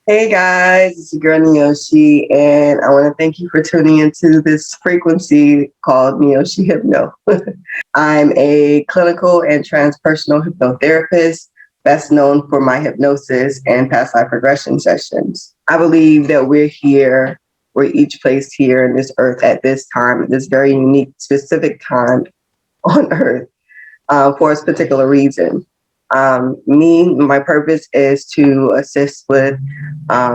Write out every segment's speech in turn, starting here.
Hey guys, it's your girl Neoshi, and I want to thank you for tuning into this frequency called Neoshi Hypno. I'm a clinical and transpersonal hypnotherapist, best known for my hypnosis and past life regression sessions. I believe that we're each placed here in this earth at this time, at this very unique, specific time on earth for a particular reason. My purpose is to assist with, I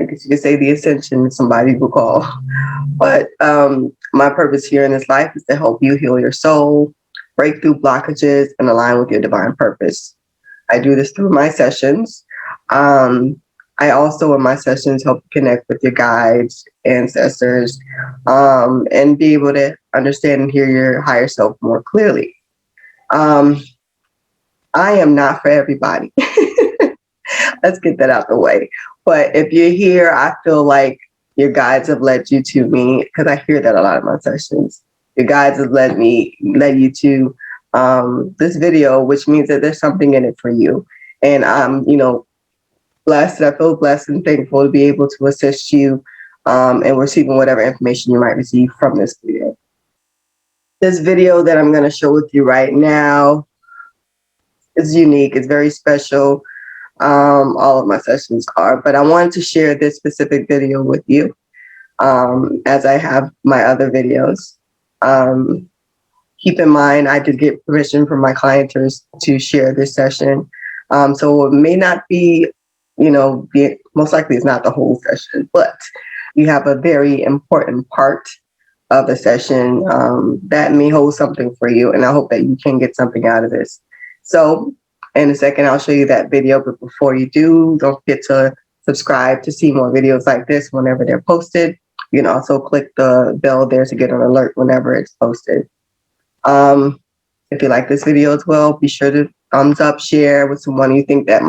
guess you could say, the ascension, somebody will call. But my purpose here in this life is to help you heal your soul, break through blockages, and align with your divine purpose. I do this through my sessions. Um, I also, in my sessions, help connect with your guides, ancestors, and be able to understand and hear your higher self more clearly. Um, I am not for everybody. Let's get that out the way. But if you're here, I feel like your guides have led you to me because I hear that a lot of my sessions. Your guides have led you to this video, which means that there's something in it for you. And I'm blessed. I feel blessed and thankful to be able to assist you and receiving whatever information you might receive from this video. This video that I'm going to show with you right now is unique. It's very special. All of my sessions are, but I wanted to share this specific video with you as I have my other videos. Keep in mind, I did get permission from my clienters to share this session. So it may not be, most likely it's not the whole session, but you have a very important part of the session that may hold something for you. And I hope that you can get something out of this. So in a second, I'll show you that video. But before you do, don't forget to subscribe to see more videos like this whenever they're posted. You can also click the bell there to get an alert whenever it's posted. If you like this video as well, be sure to thumbs up, share with someone you think that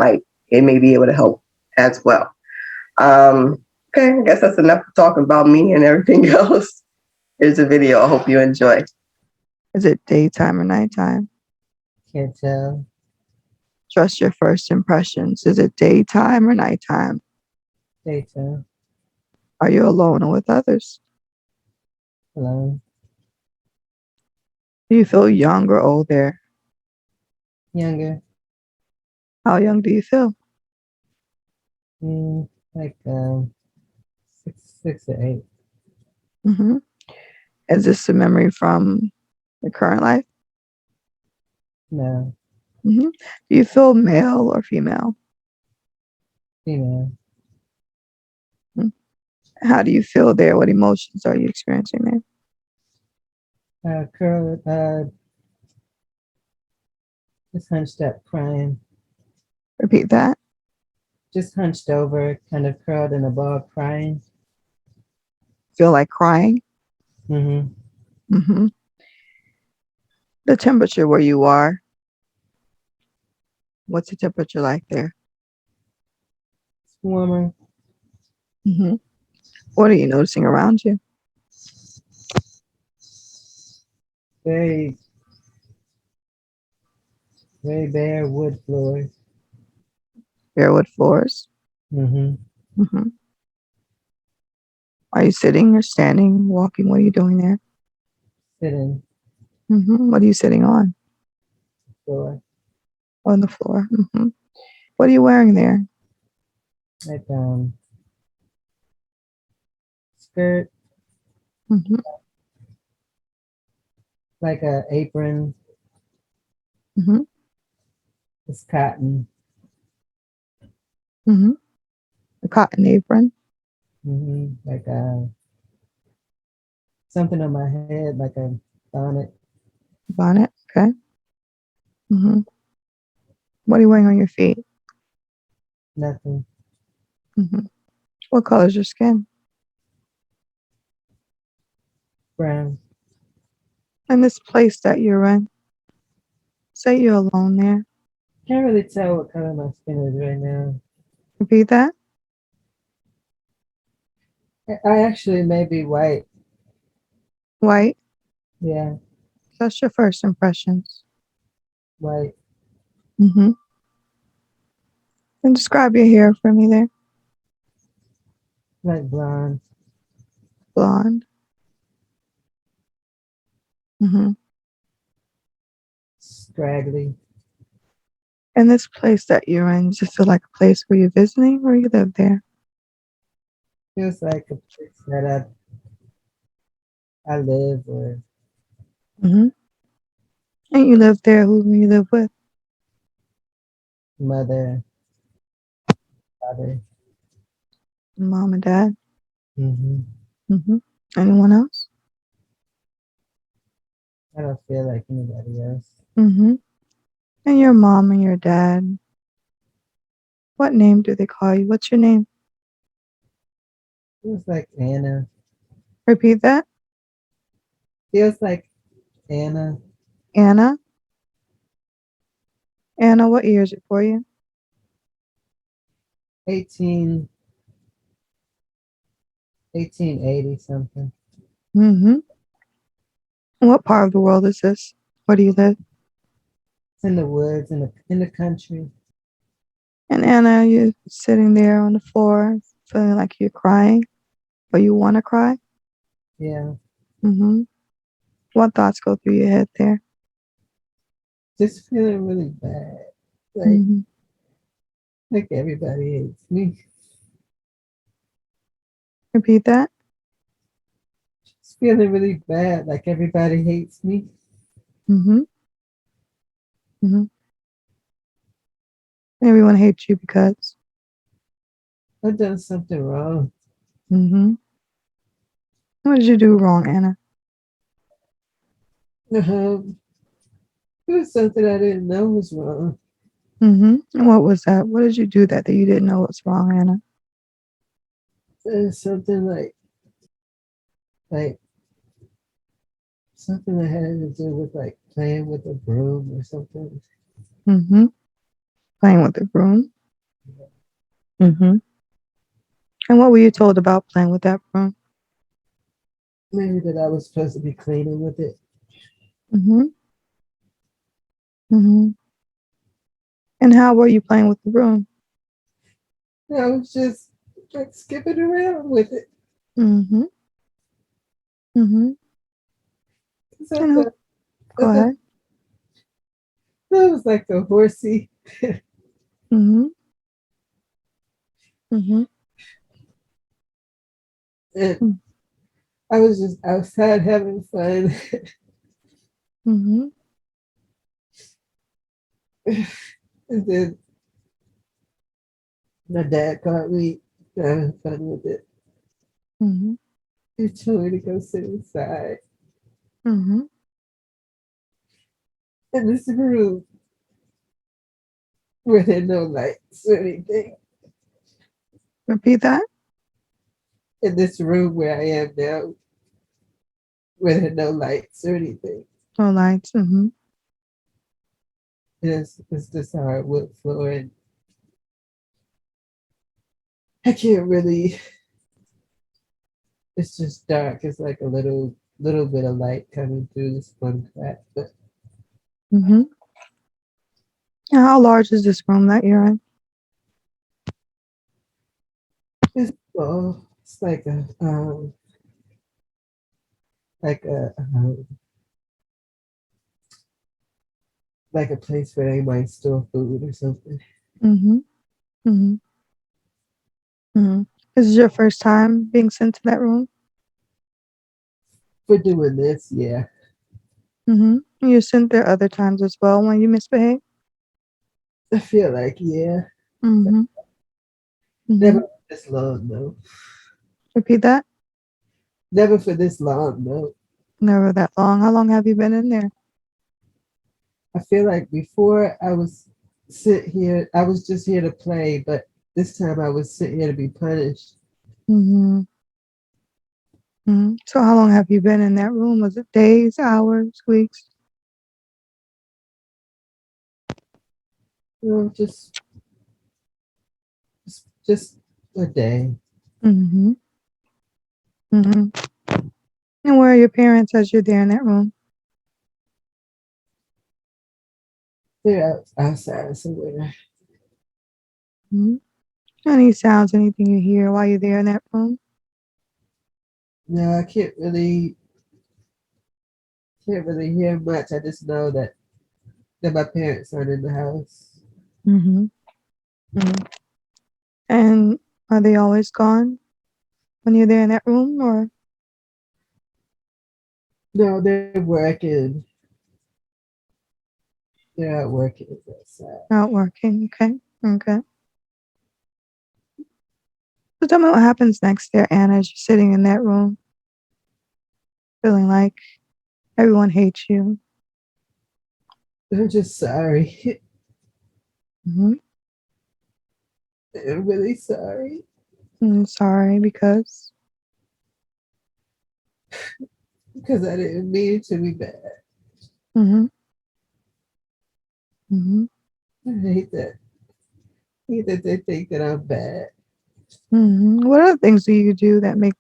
it may be able to help as well. Okay, I guess that's enough talking about me and everything else. Here's a video. I hope you enjoy. Is it daytime or nighttime? Can't tell. Trust your first impressions. Is it daytime or nighttime? Daytime. Are you alone or with others? Alone. Do you feel young or old there? Younger. How young do you feel? Like 6 or 8. Mm-hmm. Is this a memory from your current life? No. Mm-hmm. Do you feel male or female? Female. Mm-hmm. How do you feel there? What emotions are you experiencing there? Just hunched up, crying. Repeat that. Just hunched over, kind of curled in a ball, crying. Feel like crying? Mm-hmm. Mm-hmm. The temperature where you are. What's the temperature like there? It's warmer. Mm-hmm. What are you noticing around you? Very, very bare wood floors. Bare wood floors? Mm-hmm. Mm-hmm. Are you sitting or standing, walking? What are you doing there? Sitting. Mm-hmm. What are you sitting on? Floor. On the floor. Mm-hmm. What are you wearing there? Like skirt. Mm-hmm. Like a apron. Mm-hmm. It's cotton. Mm-hmm. A cotton apron. Mm-hmm. Like something on my head, like a bonnet. Bonnet. Okay. Mm-hmm. What are you wearing on your feet? Nothing. Mm-hmm. What color is your skin? Brown. And this place that you're in, say you're alone there. Can't really tell what color my skin is right now. Repeat that. I actually may be white. White. Yeah, That's your first impressions. white. Mm-hmm. And describe your hair for me there. like blonde, Blonde. Hmm. scraggly. And this place that you're in, does it feel like a place where you're visiting or you live there? Feels like a place that I live or Hmm. And you live there, who do you live with? mother, father. Mom and dad? Hmm. Hmm. Anyone else? I don't feel like anybody else. Hmm. And your mom and your dad, what name do they call you? What's your name? Feels like Anna. Repeat that. Feels like Anna. Anna. Anna, what year is it for you? 18, 1880 something. Hmm. What part of the world is this? Where do you live? It's in the woods in the country. And Anna, you're sitting there on the floor, feeling like you're crying or you want to cry. Yeah. Hmm. What thoughts go through your head there? Just feeling really bad. Like Hmm. like everybody hates me. Repeat that. Just feeling really bad. Like everybody hates me. Hmm. Hmm. Everyone hates you because. I've done something wrong. Hmm. What did you do wrong, Anna? Um, it was something I didn't know was wrong. And what was that? What did you do that you didn't know was wrong, Anna? It was something like something that had to do with like playing with a broom or something. Hmm. Playing with the broom. Hmm. And what were you told about playing with that broom? Maybe that I was supposed to be cleaning with it. Hmm. Hmm. And how were you playing with the broom? I was just like skipping around with it. Hmm. Hmm. 'Cause I And who? thought, I Go thought ahead. that was like a horsey. Hmm. Hmm. And I was just outside having fun. Hmm. And then my dad caught me having fun with it. Hmm. He told me to go sit inside Hmm. in this room where there are no lights or anything. Repeat that. In this room where I am now, where there are no lights or anything. No lights. Hmm. It's this hardwood floor, and I can't really. It's just dark. It's like a little bit of light coming through this one crack, but Hmm. How large is this room that you're in? it's small. It's like like a place where they might store food or something. Hmm. Hmm. Hmm. This is your first time being sent to that room? For doing this, yeah, You're sent there other times as well when you misbehave? I feel like yeah. Hmm. Never Hmm. for this long though. Repeat that. Never for this long though. Never that long. How long have you been in there? I feel like before I was sit here, I was just here to play, but this time I was sitting here to be punished. Hmm. So how long have you been in that room? Was it days, hours, weeks? You know, just a day. Hmm. Hmm. And where are your parents as you're there in that room? They're outside somewhere. Hmm. Any sounds, anything you hear while you're there in that room? No, I can't really hear much. I just know that my parents aren't in the house. Mm-hmm. Mm-hmm. And are they always gone when you're there in that room or No, they're working. They're out working. That's sad. out working? Okay. Okay. So tell me what happens next there, Anna, as you're sitting in that room, feeling like everyone hates you. I'm just sorry. Mm-hmm. I'm really sorry Sorry because. because I didn't mean to be bad. Mm-hmm. Mm-hmm. I hate that. I hate that they think that I'm bad. Mm-hmm. What other things do you do that make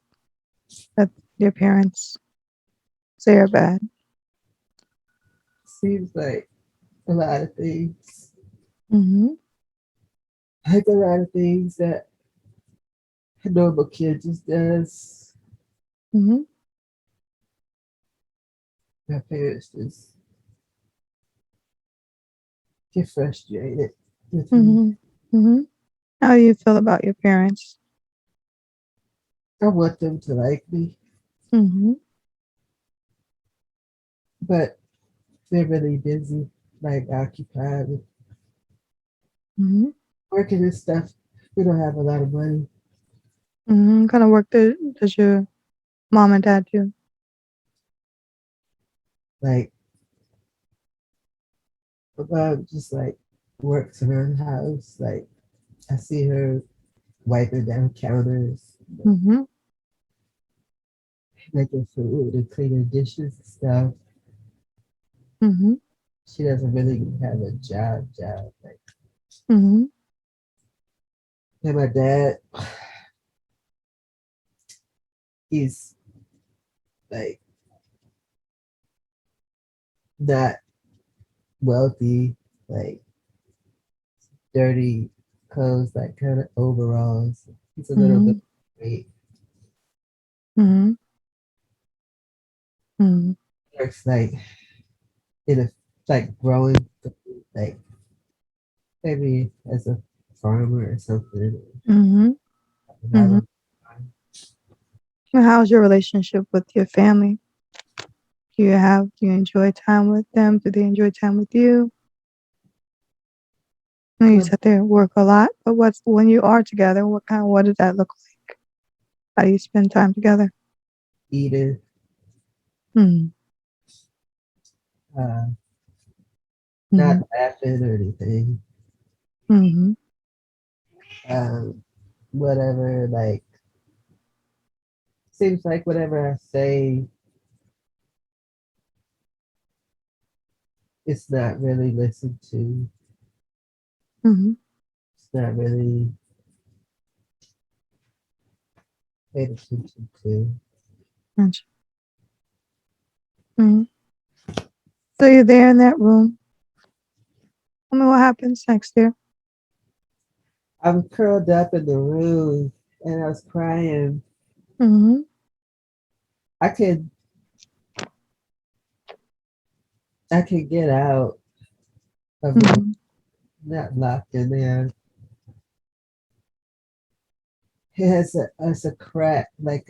that your parents say are bad? Seems like a lot of things. Mm-hmm. Like a lot of things that a normal kid just does. Mm-hmm. My parents just get frustrated with me. Mm-hmm. Mm-hmm. How do you feel about your parents? I want them to like me, Mm-hmm. but they're really busy, like occupied with Mm-hmm. working and stuff. We don't have a lot of money. Mm-hmm. What kind of work does your mom and dad do? Like, my mom just like works around the house. Like, I see her wiping down counters, Mm-hmm. making food and cleaning dishes and stuff. Mm-hmm. She doesn't really have a job. Like, Mm-hmm. and my dad, he's like not wealthy, like dirty clothes, like kind of overalls. He's a little bit Mm-hmm. weight. Mm-hmm. Mm-hmm. Works like in a like growing, like maybe as a farmer or something. Mm-hmm. Have Mm-hmm. a, How's your relationship with your family? Do you enjoy time with them? Do they enjoy time with you? I know you um, said they work a lot, but when you are together, what does that look like? How do you spend time together? eating, Mm-hmm. uh, not Mm-hmm. laughing or anything. Mm-hmm. Whatever, like seems like whatever I say, it's not really listened to. Mm-hmm. It's not really paid attention to. Gotcha. Mm-hmm. So you're there in that room. Tell me what happens next there. I was curled up in the room and I was crying. Mm-hmm. I could I could get out of the room, Mm-hmm. not locked in there. It's a crack, like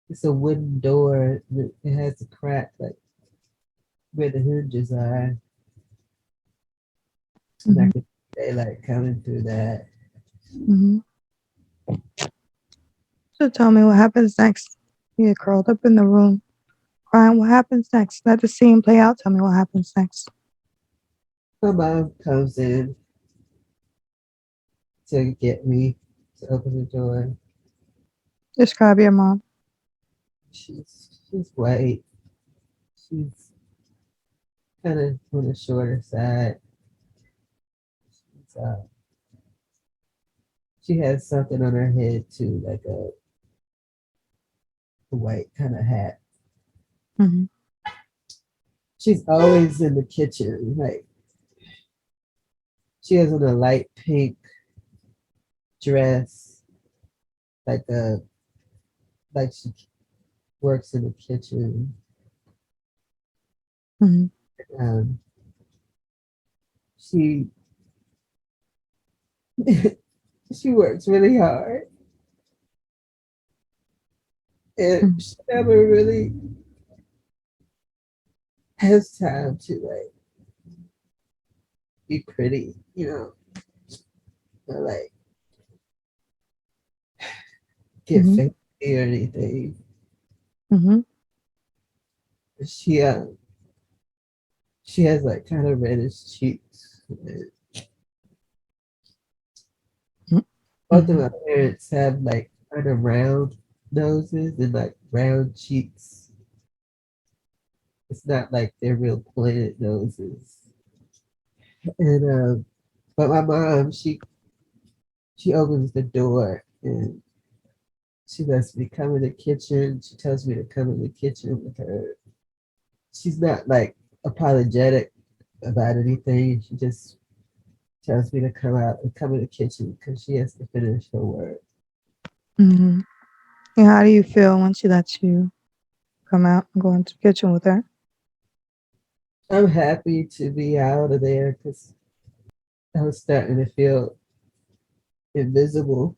it's a wooden door. It has a crack, like where the hinges are, and I Mm-hmm. could see daylight coming through that. Mm-hmm. So tell me what happens next. You're curled up in the room, crying. What happens next? Let the scene play out. Tell me what happens next. My mom comes in to get me to open the door. Describe your mom. She's white. She's kind of on the shorter side. She's, she has something on her head too, like a white kind of hat. Mm-hmm. She's always in the kitchen. Like she has on a light pink dress, like a like she works in the kitchen. Mm-hmm. Um, she she works really hard, and she never really has time to like be pretty, or like get Mm-hmm. fancy or anything. Mm-hmm. She she has like kind of reddish cheeks. Both of Mm-hmm. my parents have like kind of round noses and like round cheeks. It's not like they're real pointed noses. And but my mom, she opens the door and she lets me come in the kitchen. She tells me to come in the kitchen with her. She's not like apologetic about anything. She just tells me to come out and come in the kitchen because she has to finish her work. Mm-hmm. And how do you feel when she lets you come out and go into the kitchen with her? I'm happy to be out of there because I was starting to feel invisible.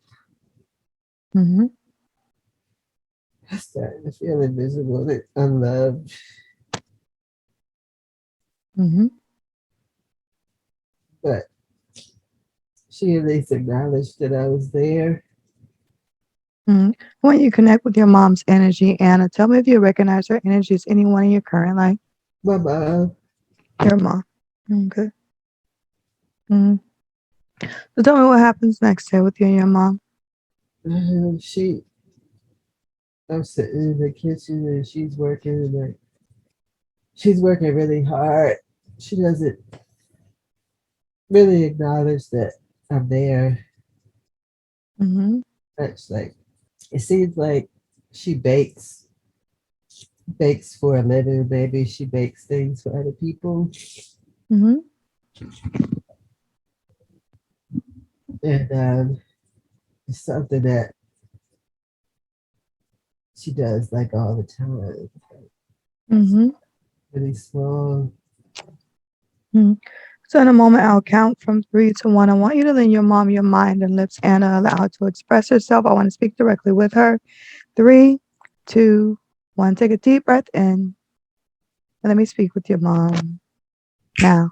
Mm-hmm. I was starting to feel invisible and unloved. Mm-hmm. But she at least acknowledged that I was there. Mm-hmm. When you connect with your mom's energy, Anna, tell me if you recognize her energy as anyone in your current life. My mom, Your mom. Okay. Mm-hmm. So tell me what happens next day with you and your mom. she, I'm sitting in the kitchen and she's working really hard. She doesn't really acknowledge that I'm there. Mm-hmm. That's like it seems like she bakes for a living. Maybe she bakes things for other people, Mm-hmm. and it's something that she does like all the time. Mm-hmm. Really small. Mm-hmm. So in a moment, I'll count from 3 to 1. I want you to lend your mom your mind and lips, Anna. Allow her to express herself. I want to speak directly with her. 3, 2, 1. Take a deep breath in and let me speak with your mom now.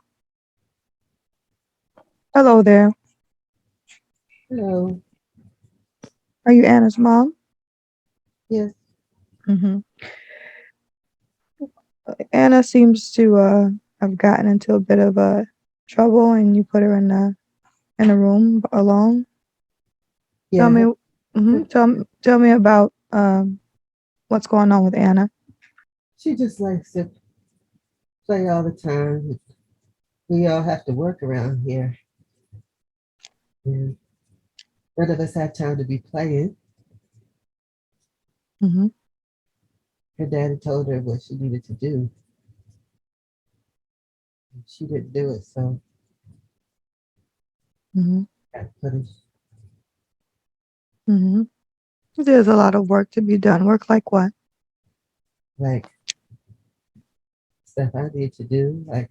Hello there. Hello. Are you Anna's mom? Yes. Mm-hmm. Anna seems to have gotten into a bit of trouble, and you put her in a room alone. Tell Yeah. me, tell me about what's going on with Anna. She just likes to play all the time. We all have to work around here. And none of us have time to be playing. Mm-hmm. Her daddy told her what she needed to do. She didn't do it, so Mm-hmm. I got punished. Mm-hmm. There's a lot of work to be done. Work like what? Like stuff I need to do, like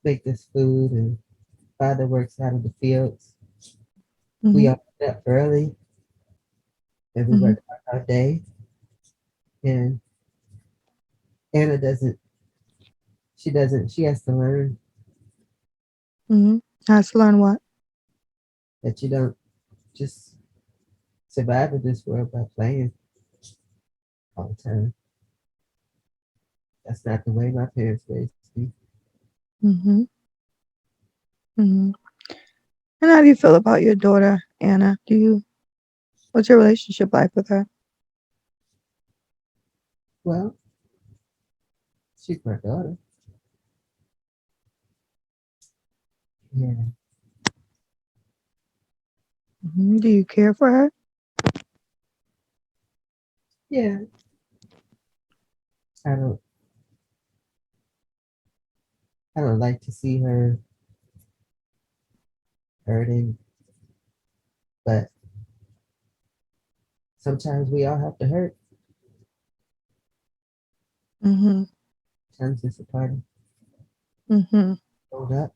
make this food and father works out in the fields. We Mm-hmm. all get up early and we Mm-hmm. work all day. And Anna she has to learn Mm-hmm. Has to learn what? that you don't just survive in this world by playing all the time. That's not the way my parents raised me. Mm-hmm. Mm-hmm. And how do you feel about your daughter, Anna? What's your relationship like with her? Well, she's my daughter. Yeah. Mm-hmm. Do you care for her? Yeah. I don't I don't like to see her hurting. but sometimes we all have to hurt. Mm-hmm. Sometimes it's a part of Mm-hmm. hold up.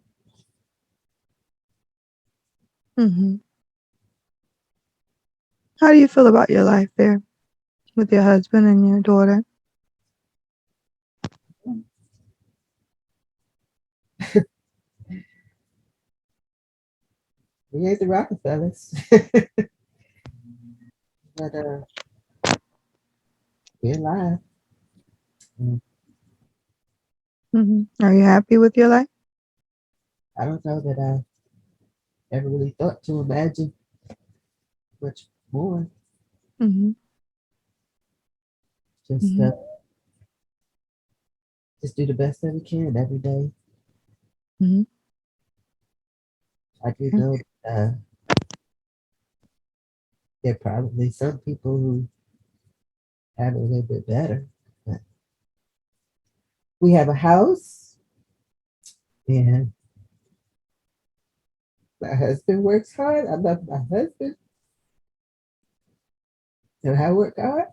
Mm-hmm. How do you feel about your life there with your husband and your daughter? We ain't the Rockefellers, but we're alive. Mm, Mm-hmm. Are you happy with your life? I don't know that I ever really thought to imagine much more. Mm-hmm. Just Mm-hmm. just do the best that we can every day. Mm-hmm. I do know there are probably some people who have it a little bit better. But we have a house, and my husband works hard. I love my husband, and I work hard.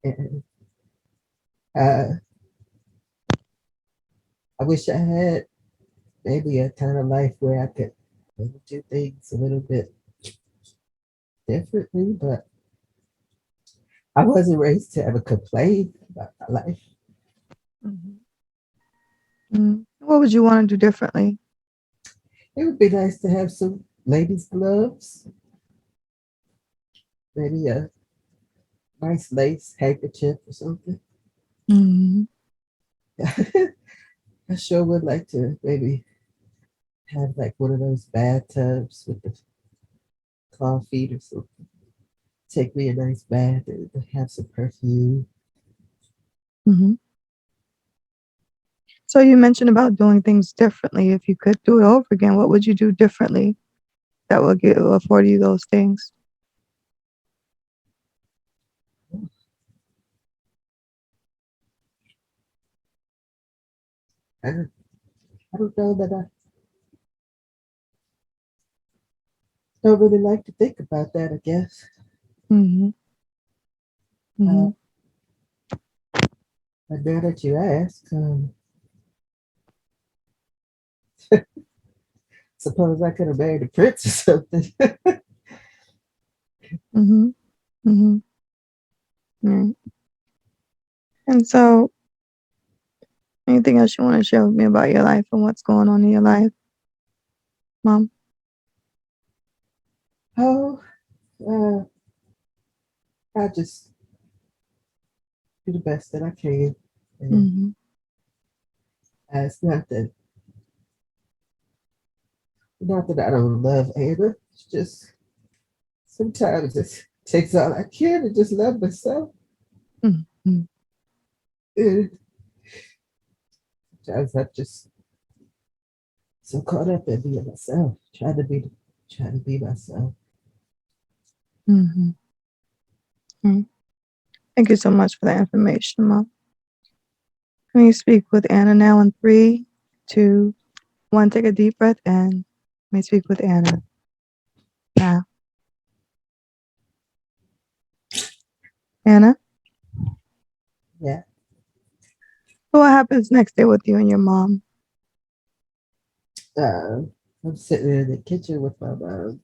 And uh, I wish I had maybe a kind of life where I could maybe do things a little bit differently, but I wasn't raised to ever complain about my life. Mm-hmm. Mm-hmm. What would you want to do differently? It would be nice to have some ladies' gloves, maybe a nice lace handkerchief or something. Mm-hmm. I sure would like to maybe have like one of those bathtubs with the claw feet or something. Take me a nice bath and have some perfume. Mm-hmm. So you mentioned about doing things differently. If you could do it over again, what would you do differently that would afford you those things? I don't, I don't know that I don't really like to think about that, I guess. Mm-hmm. Uh, Mm-hmm. but now that you ask, suppose I could have married a prince or something. Mm-hmm. Mm-hmm. Right. And so, anything else you want to share with me about your life and what's going on in your life, Mom? Oh, uh, I just do the best that I can. And Mm-hmm. it's not that I don't love Anna. It's just sometimes it takes all I can to just love myself. Mm-hmm. And sometimes I just so caught up in being myself, trying to be myself. Mm-hmm. Mm. Thank you so much for that information, Mom. Can you speak with Anna now in 3, 2, 1? Take a deep breath in. May speak with Anna now. Anna, Yeah. so what happens next day with you and your mom? I'm sitting in the kitchen with my mom,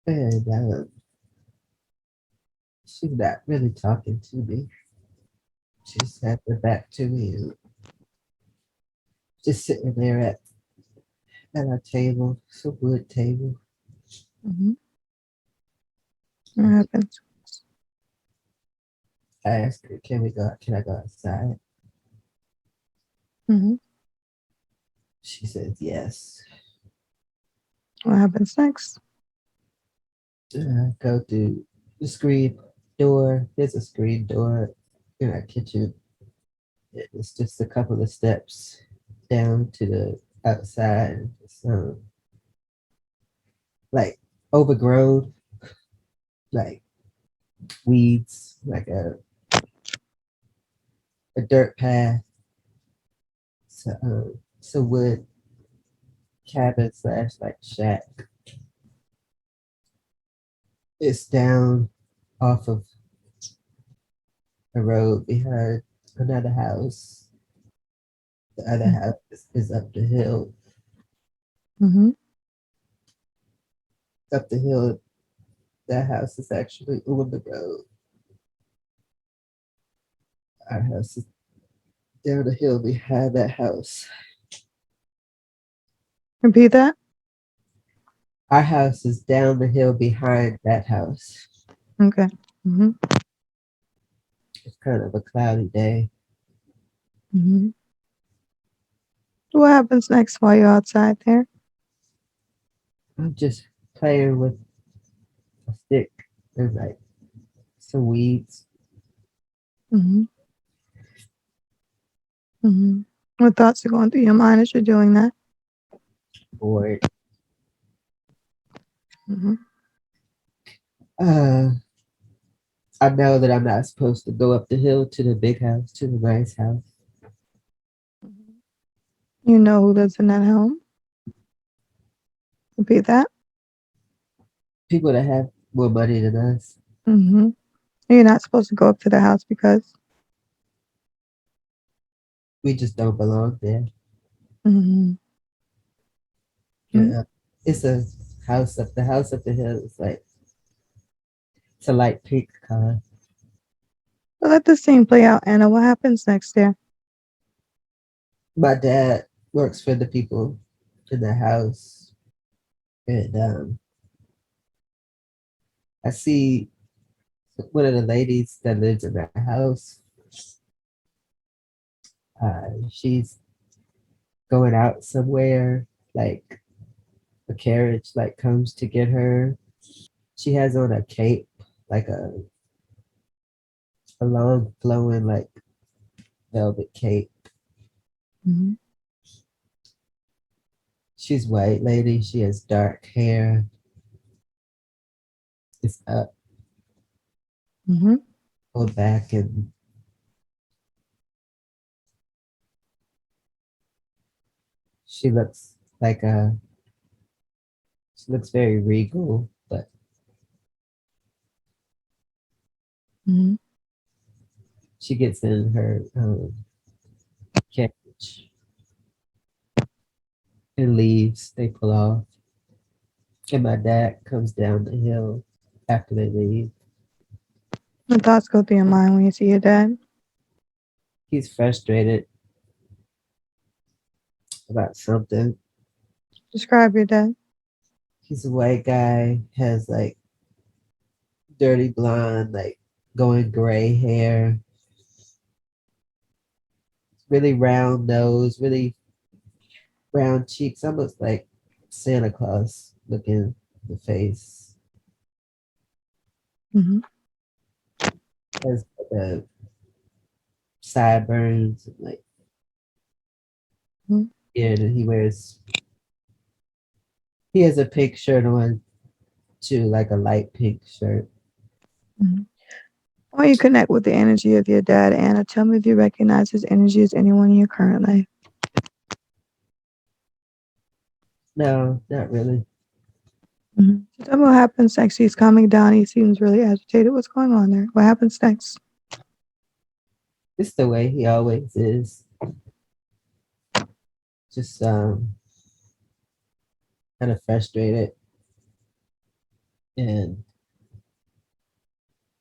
and she's not really talking to me. She's had her back to me, and just sitting there at our table, it's a wood table. Mm-hmm. What happens? I asked her, can I go outside? Mm-hmm. She says yes. What happens next? Go to the screen door. There's a screen door in our kitchen. It's just a couple of steps down to the outside. It's like overgrown, like weeds, like a dirt path. So wood cabin slash like shack. It's down off of a road behind another house. The other house is up the hill. Mm-hmm. Up the hill, that house is actually on the road. Our house is down the hill behind that house. Repeat that. Our house is down the hill behind that house. Okay. Mm-hmm. It's kind of a cloudy day. Mm-hmm. What happens next while you're outside there? I'm just playing with a stick and like some weeds. Mm-hmm. Mm-hmm. What thoughts are going through your mind as you're doing that? Bored. Mm-hmm. Uh, I know that I'm not supposed to go up the hill to the big house, to the nice house. You know who lives in that home? Repeat that. People that have more money than us, Mm-hmm. You're not supposed to go up to the house because. we just don't belong there. Mm-hmm. Yeah. It's a house up the house up the hill. It's like it's a light pink color. So let the scene play out, Anna. What happens next there? My dad works for the people in the house, and I see one of the ladies that lives in that house. She's going out somewhere, like a carriage like comes to get her. She has on a cape, like a long flowing like velvet cape. Mm-hmm. She's white lady. She has dark hair. It's up, Mm-hmm. pulled back, and she looks like she looks very regal, but Mm-hmm. she gets in her carriage and leaves. They pull off, and my dad comes down the hill after they leave. What thoughts go through your mind when you see your dad? He's frustrated about something. Describe your dad. He's a white guy, has like dirty blonde, like going gray hair, really round nose, really round cheeks, almost like Santa Claus looking the face. Mm-hmm. Has like a sideburns, and like Mm-hmm. beard, and he has a pink shirt on too, like a light pink shirt. Mm-hmm. Or you connect with the energy of your dad, Anna. Tell me if you recognize his energy as anyone in your current life. No, not really. Mm-hmm. So tell me what happens next. He's calming down. He seems really agitated. What's going on there? What happens next? It's the way he always is. Just kind of frustrated, and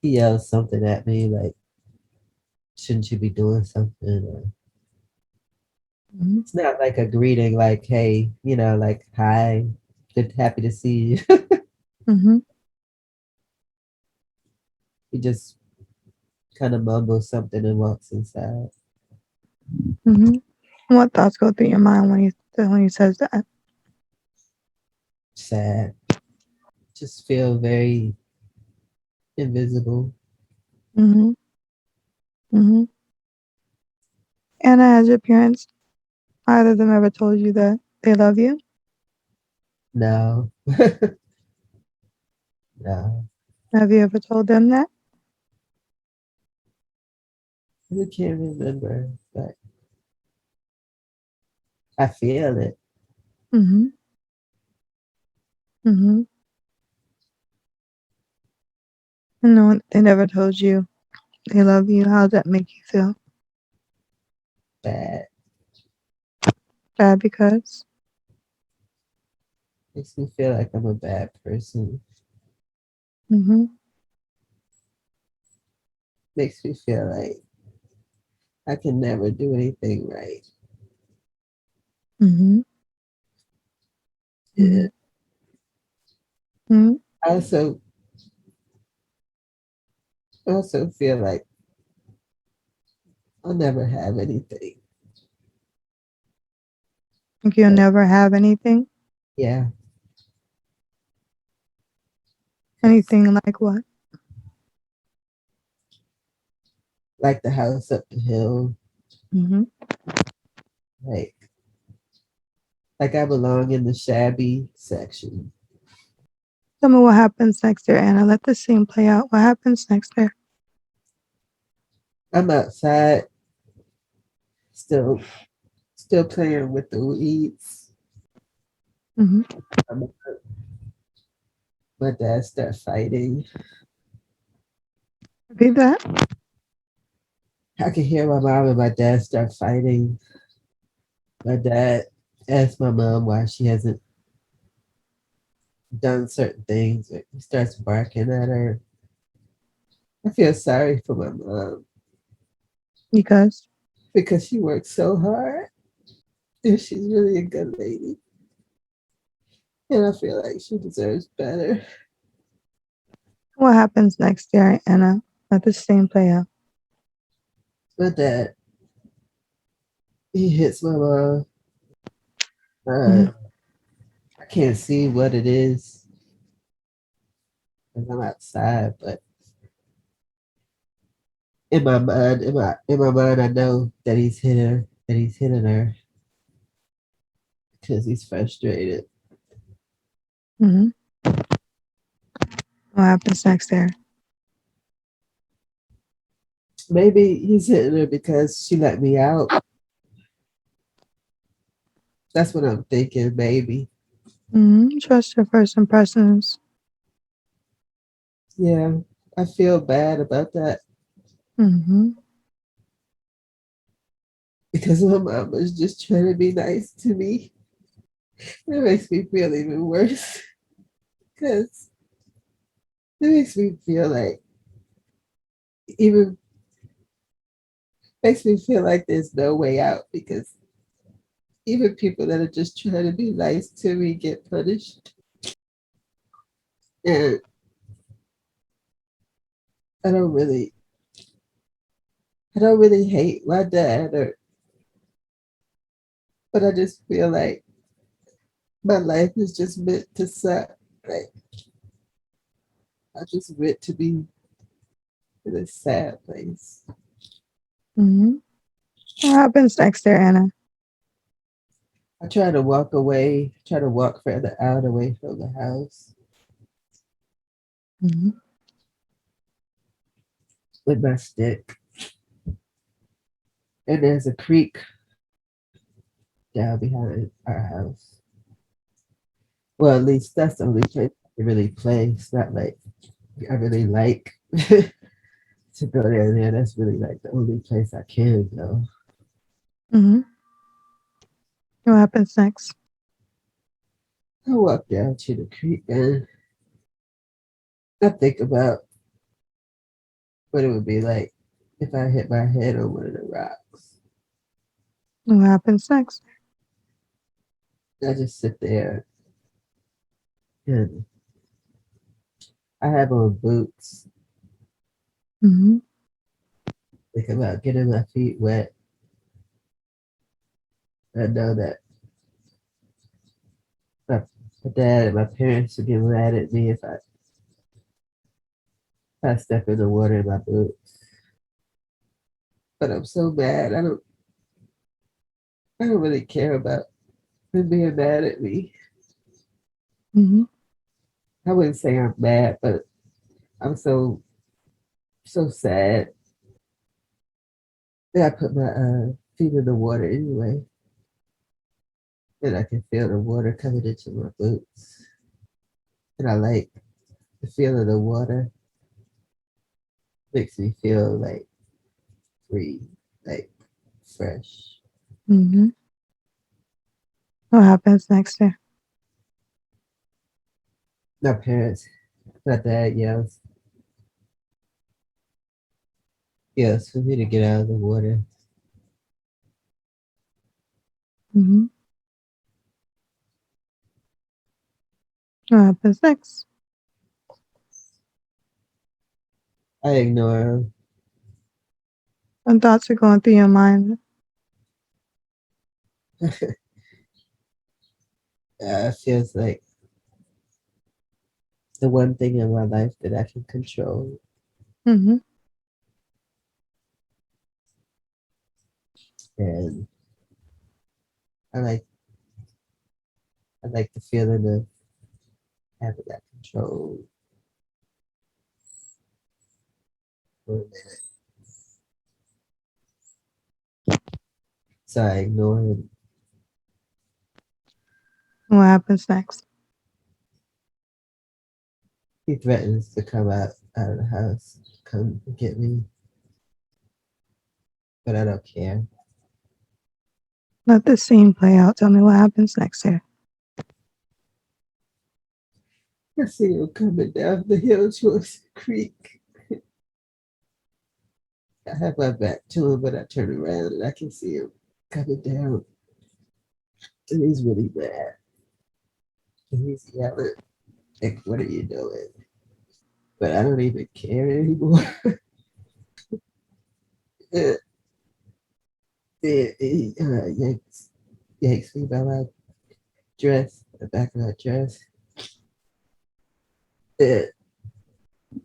he yells something at me like, shouldn't you be doing something? Or Mm-hmm. it's not like a greeting, like, hey, like, hi, good, happy to see you. Mm-hmm. He just kind of mumbles something and walks inside. Mm-hmm. What thoughts go through your mind when he says that? Sad. Just feel very invisible. Mm-hmm. Mm-hmm. Anna, has your parents, either of them ever told you that they love you? No, no. Have you ever told them that? I can't remember, but I feel it. Mm-hmm. Mm-hmm. And no, they never told you they love you. How does that make you feel? Bad. Bad because. Makes me feel like I'm a bad person. Mm-hmm. Makes me feel like I can never do anything right. Mm-hmm. Yeah. Mm-hmm. I also feel like I'll never have anything. Like you'll Like, never have anything. yeah, Anything like what? like the house up the hill. Mm-hmm. Like I belong in the shabby section. Tell me what happens next there, Anna. Let the scene play out. What happens next there? I'm outside, still playing with the weeds. Mm-hmm. Um, My dad start fighting. Repeat that. I can hear my mom and my dad start fighting. My dad asked my mom why she hasn't done certain things. He starts barking at her. I feel sorry for my mom Because. because she works so hard and she's really a good lady. And I feel like she deserves better. What happens next there, Anna? Let the scene play out. My dad, he hits my mom. Mm-hmm. I can't see what it is because I'm outside, but in my mind, I know that he's hitting her because he's frustrated. Mm-hmm. What happens next there? Maybe he's hitting her because she let me out. That's what I'm thinking. Maybe, Mm-hmm. Trust your first impressions. yeah. I feel bad about that Mm-hmm. because my mom was just trying to be nice to me. It makes me feel even worse because it makes me feel like even makes me feel like there's no way out because even people that are just trying to be nice to me get punished. And I don't really I don't really hate my dad or but I just feel like my life is just meant to suck. Like I just meant to be in a sad place. Mm-hmm. What happens next there, Anna? I try to walk away, try to walk further out away from the house Mm-hmm. with my stick. And there's a creek down behind our house. Well, at least that's the only place I can really play. It's not like I really like to go there. That's really like the only place I can go. Mm-hmm. What happens next? I walk down to the creek and I think about what it would be like if I hit my head on one of the rocks. What happens next? I just sit there and I have on boots. Mm-hmm. Think about getting my feet wet. I know that my, my dad and my parents would get mad at me if I step in the water in my boots. But I'm so mad. I don't really care about them being mad at me. Mm-hmm. I wouldn't say I'm mad, but I'm so sad that I put my feet in the water anyway, and I can feel the water coming into my boots. And I like the feel of the water. Makes me feel like free, like fresh. Mm-hmm. What happens next there? My parents, my dad yells for me to get out of the water. Mm-hmm. What happens next? I ignore him. What thoughts are going through your mind? It feels like the one thing in my life that I can control. Mm-hmm. And I like I like the feeling of having that control for a minute. So I ignore him. What happens next? He threatens to come out of the house, come get me, but I don't care. Let this scene play out. Tell me what happens next here. I see him coming down the hill towards the creek. I have my back to him, but I turn around and I can see him coming down. And he's really mad. And he's yelling, like, what are you doing? But I don't even care anymore. He yanks me by my dress, the back of my dress. And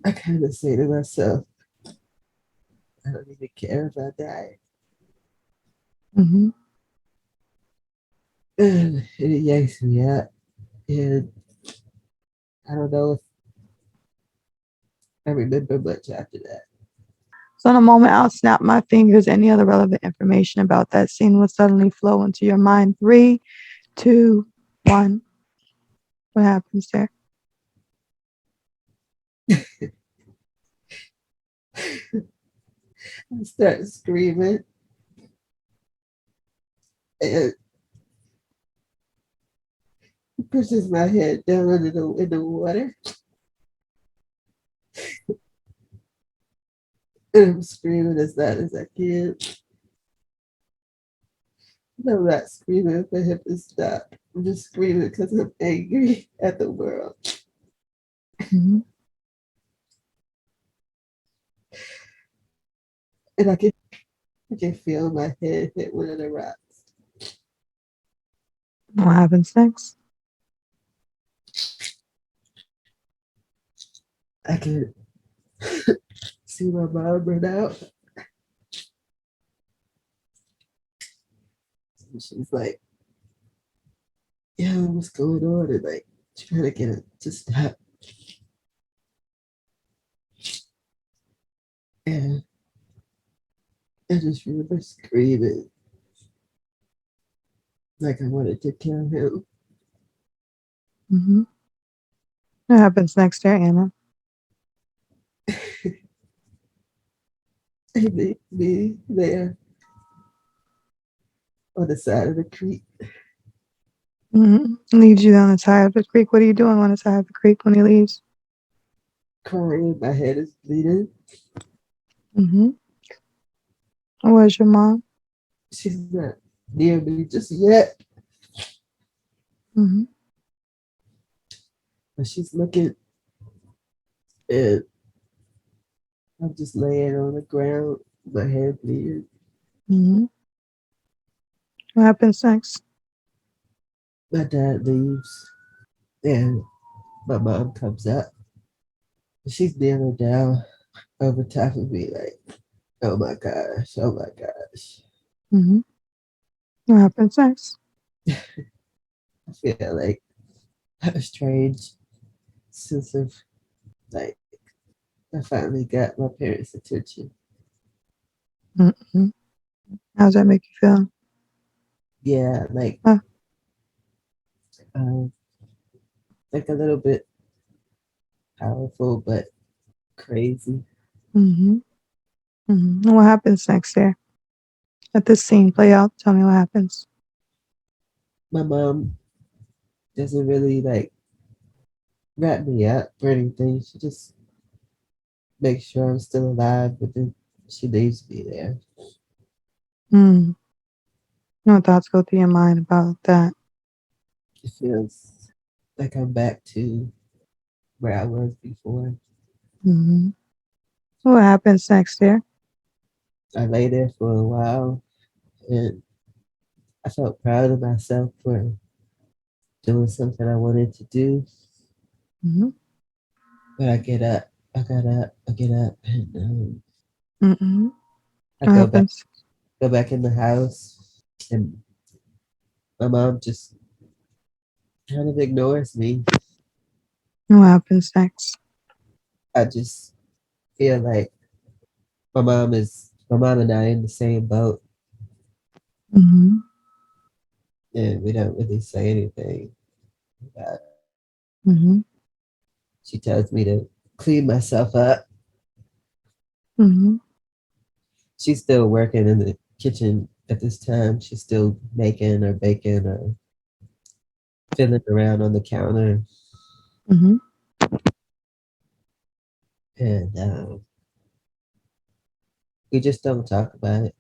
I kind of say to myself, I don't even care if I die. Mm-hmm. And he yanks me out. And I don't know if I remember much after that. So in a moment, I'll snap my fingers. Any other relevant information about that scene will suddenly flow into your mind. 3, 2, 1. What happens there? I start screaming. And he pushes my head down in the water. And I'm screaming as loud as I can. And I'm not screaming for him to stop. I'm just screaming because I'm angry at the world. Mm-hmm. And I can feel my head hit one of the rocks. What happens next? I can see my mom run out. And she's like, yeah, what's going on? And like trying to get it to stop. And I just remember screaming like I wanted to kill him. Mm-hmm. What happens next there, Anna? He made me there on the side of the creek, Mm-hmm. Leaves you on the side of the creek. What are you doing on the side of the creek when he leaves? crying. My head is bleeding. Mm-hmm. Where's your mom? She's not near me just yet, Mm-hmm. but she's looking, and I'm just laying on the ground, my head bleeding. Mm-hmm. What happens next? My dad leaves, and my mom comes up. She's kneeling down over top of me, like, oh my gosh. Mm-hmm. What happens next? I feel like a strange sense of like I finally got my parents' attention. Mm-hmm. How does that make you feel? Yeah, Uh, um, like a little bit. powerful but crazy. Mm-hmm. Mm-hmm. And what happens next there? Let this scene play out. Tell me what happens. My mom doesn't really like wrap me up or anything. She just makes sure I'm still alive, but then she leaves me there. Mm. No thoughts go through your mind about that. It feels like I'm back to where I was before. Mm-hmm. What happens next there? I lay there for a while and I felt proud of myself for doing something I wanted to do. Mm-hmm. But I get up, I got up, I get up, and Mm-hmm. I What happens? go back in the house, and my mom just kind of ignores me. What happens next? I just feel like my mom and I in the same boat, Mm-hmm. and we don't really say anything about it. Mm-hmm. She tells me to clean myself up. Mm-hmm. She's still working in the kitchen at this time. She's still making or baking or fiddling around on the counter, Mm-hmm. and we just don't talk about it.